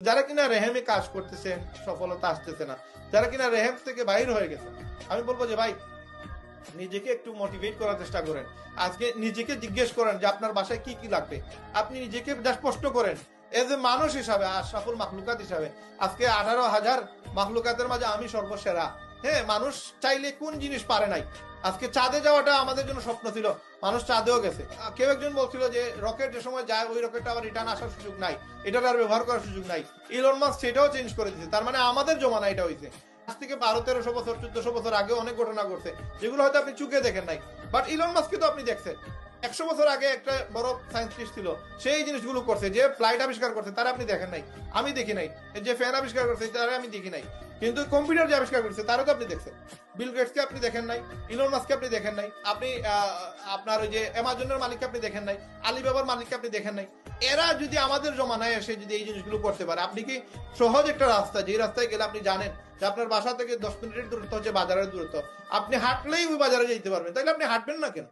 যারা কিনা রেহেমে কাজ করতেছে সফলতা আসতেছে না, যারা কিনা রেহেম থেকে বাইর হয়ে গেছে, আমি বলবো যে ভাই নিজেকে একটু মোটিভেট করার চেষ্টা করেন। আজকে নিজেকে জিজ্ঞেস করেন যে আপনার বাসায় কি কি লাগবে। আপনি নিজেকে জাস্ট প্রশ্ন করেন এজ এ মানুষ হিসাবে, আশরাফুল মাখলুকাত হিসাবে। আজকে 18,000 মাখলুকাতের মাঝে আমি সর্বসেরা। হ্যাঁ, মানুষ চাইলে কোন জিনিস পারে নাই। আজকে চাঁদে যাওয়াটা আমাদের জন্য স্বপ্ন ছিল, মানুষ চাঁদেও গেছে। কেউ একজন বলছিল যে রকেট যে সময় যায় ওই রকেটটা আবার রিটার্ন আসার সুযোগ নাই, এটার আর ব্যবহার করার সুযোগ নাই। ইলন মাস্ক সেটাও চেঞ্জ করে দিয়েছে। তার মানে আমাদের জমানা এটা হয়েছে। আজ থেকে 1200-1300 বছর 1400 বছর আগে অনেক ঘটনা ঘটছে, যেগুলো হয়তো আপনি চোখে দেখেন নাই। বাট ইলন মাস্ককে তো আপনি দেখছেন। 100 বছর আগে একটা বড় সায়েন্টিস্ট ছিল, সেই জিনিসগুলো করছে। যে ফ্লাইট আবিষ্কার করছে তারা আপনি দেখেন নাই, আমি দেখি নাই। যে ফ্যান আবিষ্কার করছে তারা আমি দেখি নাই। কিন্তু কম্পিউটার যে আবিষ্কার করছে তারও তো আপনি দেখছেন। বিল গেটসকে আপনি দেখেন নাই, ইলন মাস্ককে আপনি দেখেন নাই, আপনি আপনার ওই যে অ্যামাজনের মালিককে আপনি দেখেন নাই, আলিবাবার মালিককে আপনি দেখেন নাই। এরা যদি আমাদের জমানায় এসে যদি এই জিনিসগুলো করতে পারে, আপনি কি সহজ একটা রাস্তা, যে রাস্তায় গেলে আপনি জানেন যে আপনার বাসা থেকে 10 মিনিটের দূরত্ব হচ্ছে বাজারের দূরত্ব, আপনি হাঁটলেই ওই বাজারে যেতে পারবেন, তাহলে আপনি হাঁটবেন না কেন?